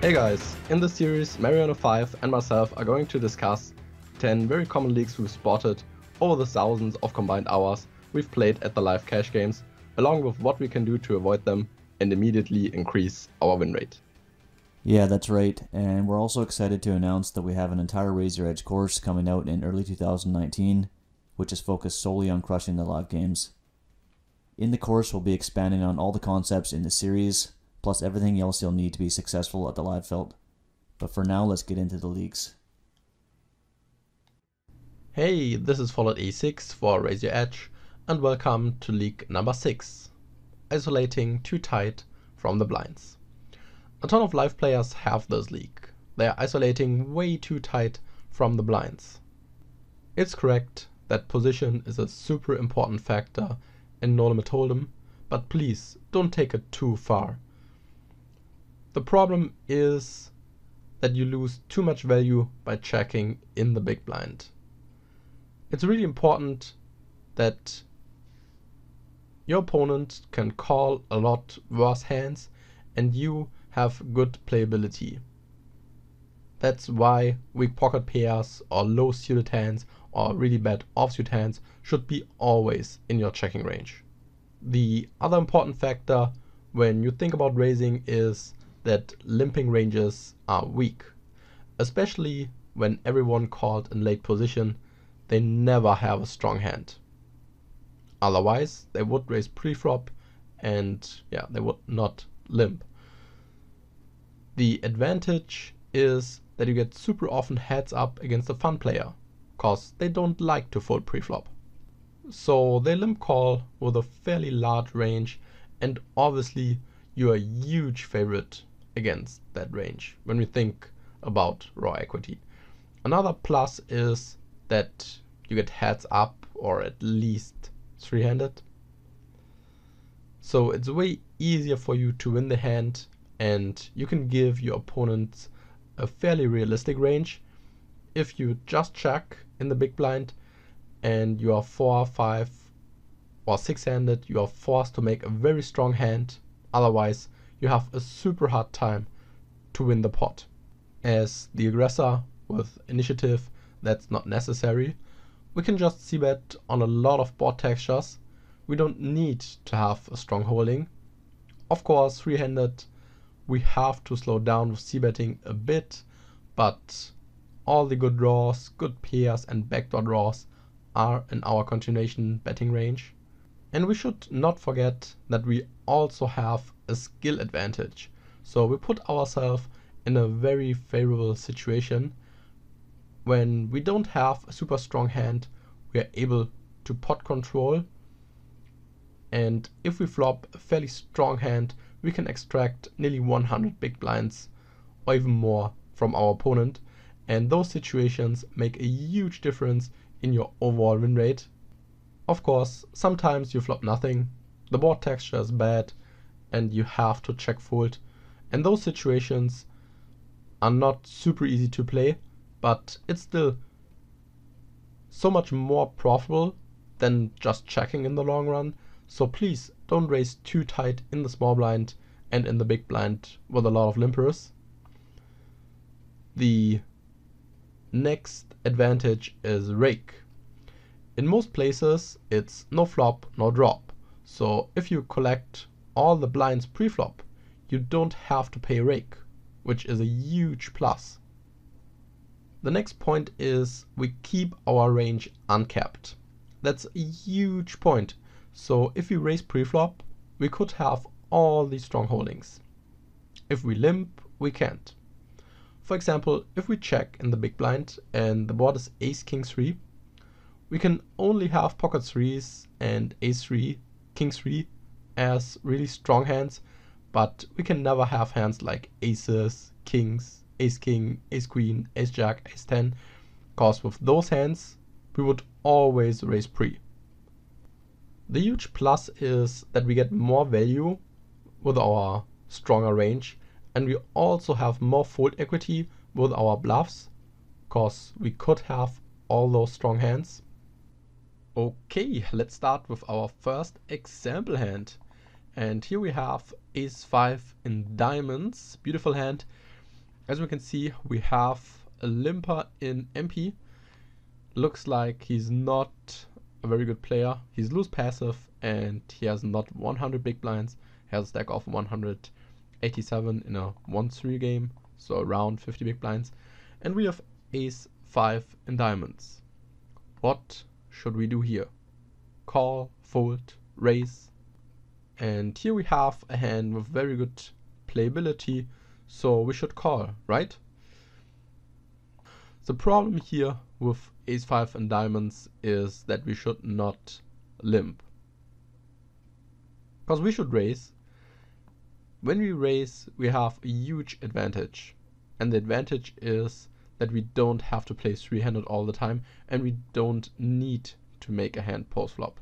Hey guys, in this series Mariano5 and myself are going to discuss 10 very common leaks we've spotted over the thousands of combined hours we've played at the live cash games, along with what we can do to avoid them and immediately increase our win rate. Yeah, that's right, and we're also excited to announce that we have an entire Raise Your Edge course coming out in early 2019, which is focused solely on crushing the live games. In the course, we'll be expanding on all the concepts in the series, plus everything else you'll need to be successful at the live felt. But for now, let's get into the leaks. Hey, this is Followed A6 for Raise Your Edge, and welcome to leak number 6, isolating too tight from the blinds. A ton of live players have this leak. They are isolating way too tight from the blinds. It's correct that position is a super important factor in No Limit Hold'em, but please don't take it too far. The problem is that you lose too much value by checking in the big blind. It's really important that your opponent can call a lot worse hands and you have good playability. That's why weak pocket pairs or low suited hands or really bad offsuit hands should be always in your checking range. The other important factor when you think about raising is that limping ranges are weak, especially when everyone called in late position. They never have a strong hand. Otherwise, they would raise pre-flop and they would not limp. The advantage is that you get super often heads up against a fun player, cause they don't like to fold pre-flop. So they limp call with a fairly large range, and obviously you're a huge favorite against that range when we think about raw equity. Another plus is that you get heads up or at least three-handed. So it's way easier for you to win the hand, and you can give your opponents a fairly realistic range. If you just check in the big blind and you are 4, 5 or 6-handed, you are forced to make a very strong hand. Otherwise, you have a super hard time to win the pot. As the aggressor with initiative, that's not necessary. We can just c-bet on a lot of board textures. We don't need to have a strong holding. Of course, three-handed, we have to slow down with c-betting a bit, but all the good draws, good pairs and backdoor draws are in our continuation betting range. And we should not forget that we also have a skill advantage. So we put ourselves in a very favorable situation. When we don't have a super strong hand, we are able to pot control. And if we flop a fairly strong hand, we can extract nearly 100 big blinds or even more from our opponent. And those situations make a huge difference in your overall win rate. Of course, sometimes you flop nothing, the board texture is bad, and you have to check fold. And those situations are not super easy to play, but it's still so much more profitable than just checking in the long run. So please don't raise too tight in the small blind and in the big blind with a lot of limpers. The next advantage is rake. In most places it's no flop, no drop. So if you collect all the blinds pre-flop, you don't have to pay rake, which is a huge plus. The next point is we keep our range uncapped. That's a huge point. So if we raise pre-flop, we could have all these strong holdings. If we limp, we can't. For example, if we check in the big blind and the board is ace king 3, we can only have pocket 3s and ace 3, king 3 as really strong hands, but we can never have hands like aces, kings, ace king, ace queen, ace jack, ace 10, cause with those hands we would always raise pre. The huge plus is that we get more value with our stronger range, and we also have more fold equity with our bluffs, cause we could have all those strong hands. Okay, let's start with our first example hand. And here we have ace 5 in diamonds, beautiful hand. As we can see, we have a limper in MP. Looks like he's not a very good player. He's loose passive and he has not 100 big blinds. He has a stack of 187 in a 1-3 game, so around 50 big blinds. And we have ace 5 in diamonds. What should we do here? Call, fold, raise. And here we have a hand with very good playability, so we should call, right? The problem here with ace 5 and diamonds is that we should not limp, because we should raise. When we raise, we have a huge advantage, and the advantage is that we don't have to play 3-handed all the time, and we don't need to make a hand post flop.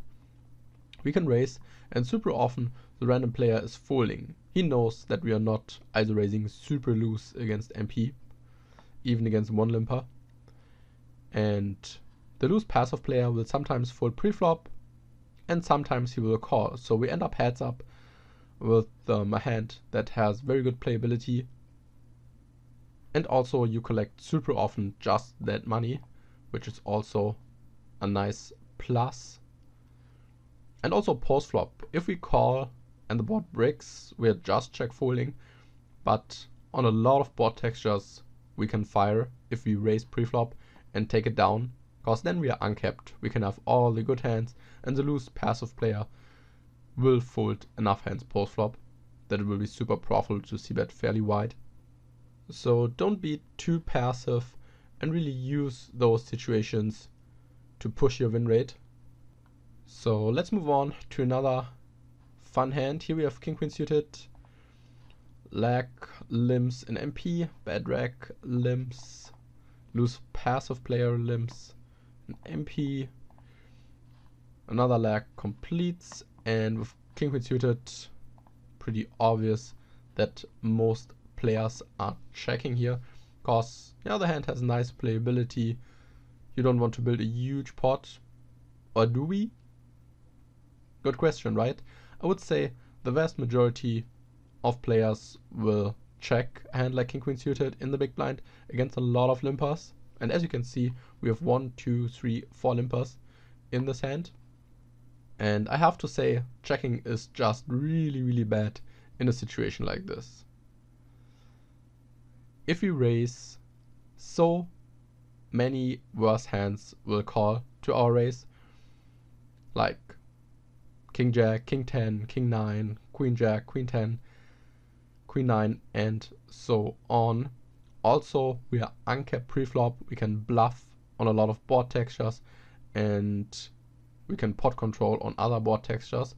We can raise, and super often the random player is folding. He knows that we are not ISO raising super loose against MP, even against one limper. And the loose passive player will sometimes fold pre-flop, and sometimes he will call. So we end up heads up with a hand that has very good playability. And also you collect super often just that money, which is also a nice plus. And also post flop, if we call and the board breaks, we are just check folding. But on a lot of board textures, we can fire if we raise pre-flop and take it down, because then we are uncapped. We can have all the good hands, and the loose passive player will fold enough hands post flop that it will be super profitable to see bet fairly wide. So don't be too passive and really use those situations to push your win rate. So let's move on to another fun hand. Here we have king queen suited, lag, limps in MP, bad rack, limps, loose passive player limps in MP, another lag completes, and with king queen suited, pretty obvious that most players are checking here, because the other hand has nice playability. You don't want to build a huge pot, or do we? Good question, right? I would say the vast majority of players will check a hand like king queen suited in the big blind against a lot of limpers. And as you can see, we have 1, 2, 3, 4 limpers in this hand. And I have to say, checking is just really, really bad in a situation like this. If we raise, so many worse hands will call to our raise, like king jack, king 10, king 9, queen jack, queen 10, queen 9, and so on. Also, we are uncapped pre-flop. We can bluff on a lot of board textures, and we can pot control on other board textures.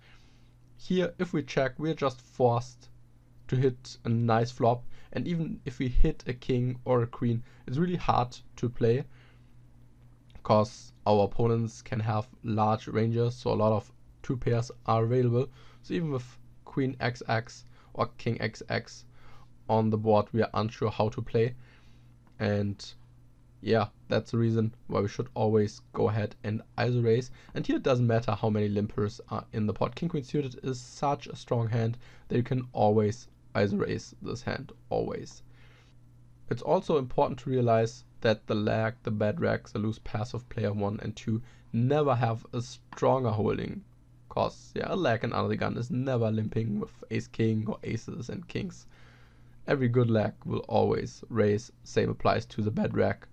Here, if we check, we're just forced to hit a nice flop, and even if we hit a king or a queen, it's really hard to play, because our opponents can have large ranges, so a lot of 2 pairs are available. So even with queen XX or king XX on the board, we are unsure how to play. And yeah, that's the reason why we should always go ahead and ISO raise. And here it doesn't matter how many limpers are in the pot. King queen suited is such a strong hand that you can always ISO raise this hand, always. It's also important to realize that the lag, the bad racks, the loose passive player 1 and 2 never have a stronger holding. Cause a lag and under the gun is never limping with ace king or aces and kings. Every good lag will always raise. Same applies to the bad rack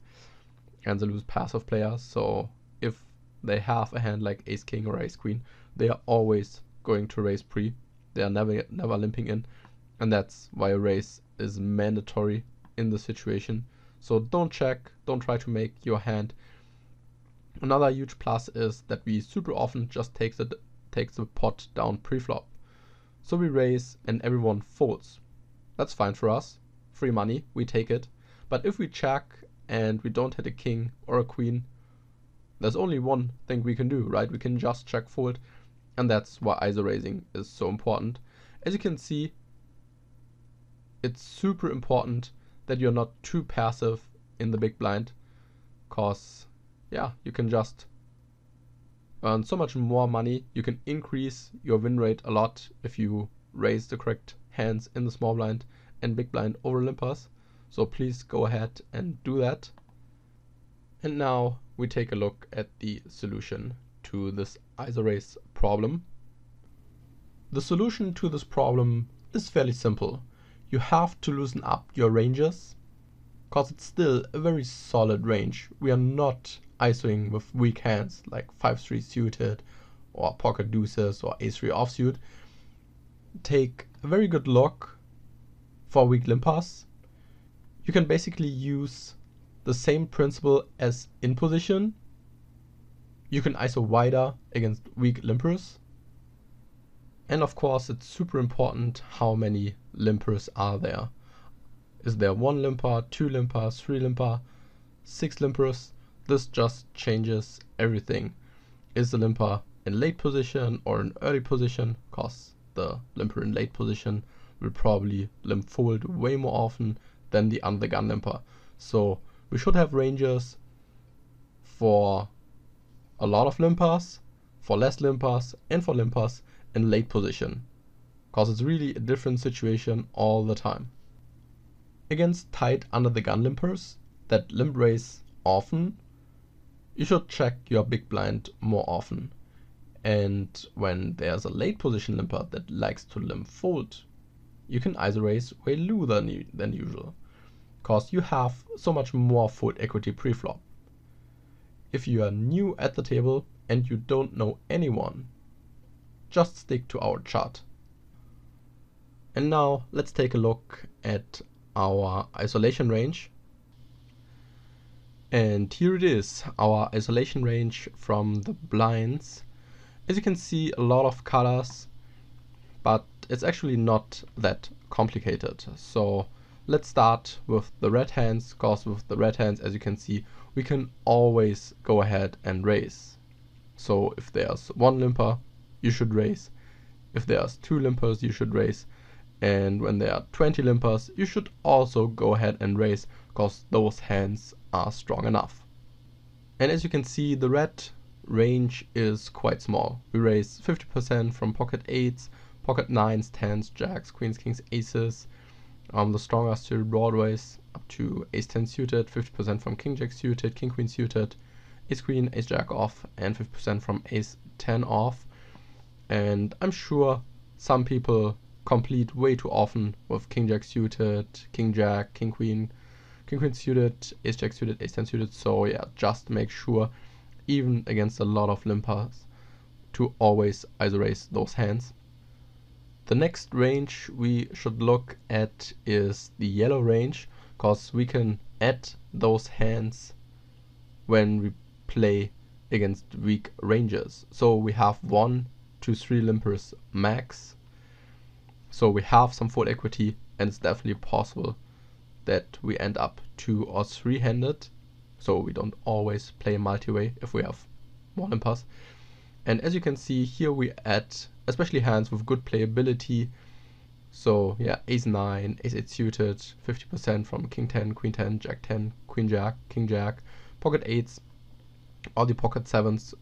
and the loose passive player. So if they have a hand like ace king or ace queen, they are always going to raise pre. They are never limping in, and that's why a raise is mandatory in this situation. So don't check, don't try to make your hand. Another huge plus is that we super often just take the pot down pre-flop. So we raise and everyone folds. That's fine for us. Free money, we take it. But if we check and we don't hit a king or a queen, there's only one thing we can do, right? We can just check fold, and that's why ISO raising is so important. As you can see, it's super important that you're not too passive in the big blind, cause you can just earn so much more money. You can increase your win rate a lot if you raise the correct hands in the small blind and big blind over limpers. so please go ahead and do that. And now we take a look at the solution to this ISO raise problem. The solution to this problem is fairly simple. You have to loosen up your ranges, because it's still a very solid range. We are not ISOing with weak hands like 5-3 suited or pocket deuces or ace-3 offsuit. Take a very good look for weak limpers. You can basically use the same principle as in position. You can ISO wider against weak limpers. And of course, it's super important how many limpers are there. Is there 1 limper, 2 limpers, 3 limper, 6 limpers? This just changes everything. Is the limper in late position or in early position? Because the limper in late position will probably limp fold way more often than the under the gun limper. So we should have ranges for a lot of limpers, for less limpers, and for limpers in late position, because it's really a different situation all the time. Against tight under the gun limpers that limp raise often, you should check your big blind more often. And when there's a late position limper that likes to limp fold, you can ISO raise way lower than usual, because you have so much more fold equity pre-flop. If you are new at the table and you don't know anyone, just stick to our chart. And now let's take a look at our isolation range. And here it is, our isolation range from the blinds. As you can see, a lot of colors, but it's actually not that complicated. So let's start with the red hands, because with the red hands, as you can see, we can always go ahead and raise. So if there's 1 limper, you should raise. If there's 2 limpers, you should raise. And when there are 20 limpers, you should also go ahead and raise, because those hands are strong enough. And as you can see, the red range is quite small. We raise 50% from pocket 8s, pocket 9s, 10s, jacks, queens, kings, aces. The stronger suited broadways up to ace 10 suited, 50% from king jack suited, king queen suited, ace queen, ace jack off, and 50% from ace 10 off. And I'm sure some people complete way too often with king jack suited, king jack, king queen suited, ace jack suited, ace 10 suited. So yeah, just make sure, even against a lot of limpers, to always ISO raise those hands. The next range we should look at is the yellow range, because we can add those hands when we play against weak ranges. So we have 1 to 3 limpers max. So we have some fold equity, and it's definitely possible that we end up 2 or 3 handed. So we don't always play multi-way if we have more limpers. And as you can see here, we add especially hands with good playability. So yeah, ace 9, ace 8 suited, 50% from king 10, queen 10, jack 10, queen jack, king jack, pocket 8s, all the pocket 7s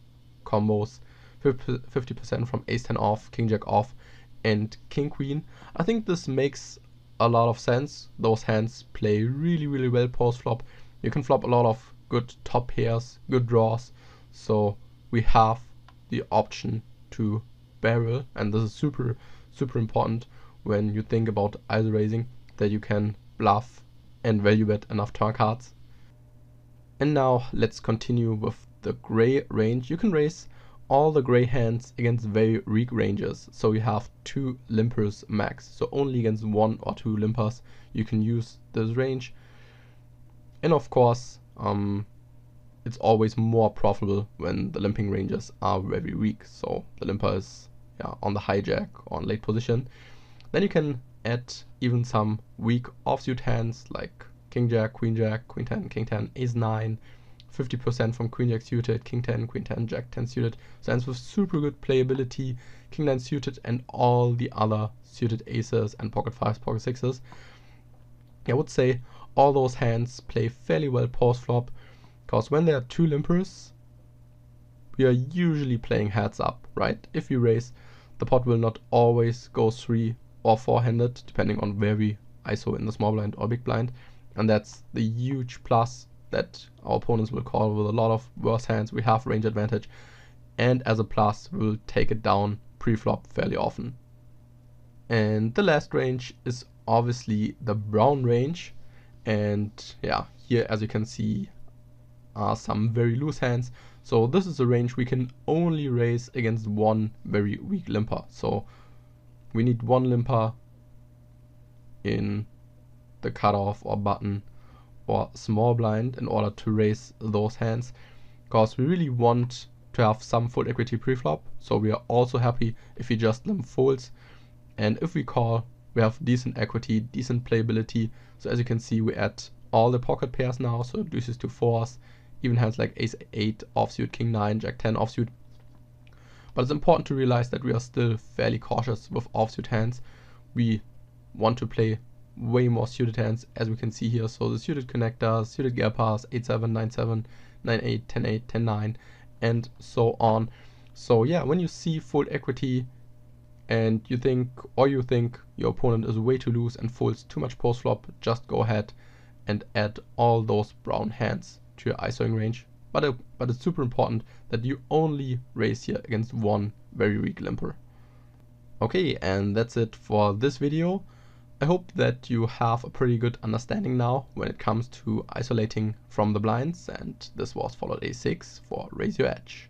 combos, 50% from ace 10 off, king jack off, and king queen. I think this makes a lot of sense. Those hands play really, really well post flop. You can flop a lot of good top pairs, good draws. So we have the option to barrel, and this is super, super important when you think about ISO raising, that you can bluff and value bet enough turn cards. And now let's continue with the gray range. You can raise all the gray hands against very weak ranges. So you have 2 limpers max. So only against 1 or 2 limpers you can use this range. And of course, it's always more profitable when the limping ranges are very weak. So the limper is on the hijack or on late position. Then you can add even some weak offsuit hands like king jack, queen 10, king 10, ace 9, 50% from queen jack suited, king 10, queen 10, jack 10 suited. So hands with super good playability, king 9 suited, and all the other suited aces and pocket 5s, pocket 6s. I would say all those hands play fairly well post flop, because when there are 2 limpers, we are usually playing heads up, right? If we raise, the pot will not always go 3 or 4 handed, depending on where we ISO in the small blind or big blind. and that's the huge plus that our opponents will call with a lot of worse hands. We have range advantage, and as a plus, we'll take it down pre-flop fairly often. And the last range is obviously the brown range, and yeah, here as you can see are some very loose hands. So this is a range we can only raise against one very weak limper. So we need one limper in the cutoff or button or small blind in order to raise those hands, because we really want to have some full equity preflop. So we are also happy if he just limp folds, and if we call, we have decent equity, decent playability. So as you can see, we add all the pocket pairs now, so it reduces to fours, even hands like ace 8 offsuit, king 9, jack 10 offsuit. But it's important to realize that we are still fairly cautious with offsuit hands. We want to play way more suited hands, as we can see here. So the suited connectors, suited gear pass, 8-7, 9-7, 9-8, 10-8, 10-9, and so on. So yeah, when you see full equity and you think your opponent is way too loose and folds too much post flop, just go ahead and add all those brown hands to your ISOing range. But it's super important that you only raise here against one very weak limper. Okay, and that's it for this video. I hope that you have a pretty good understanding now when it comes to isolating from the blinds, and this was followed a6 for Raise Your Edge.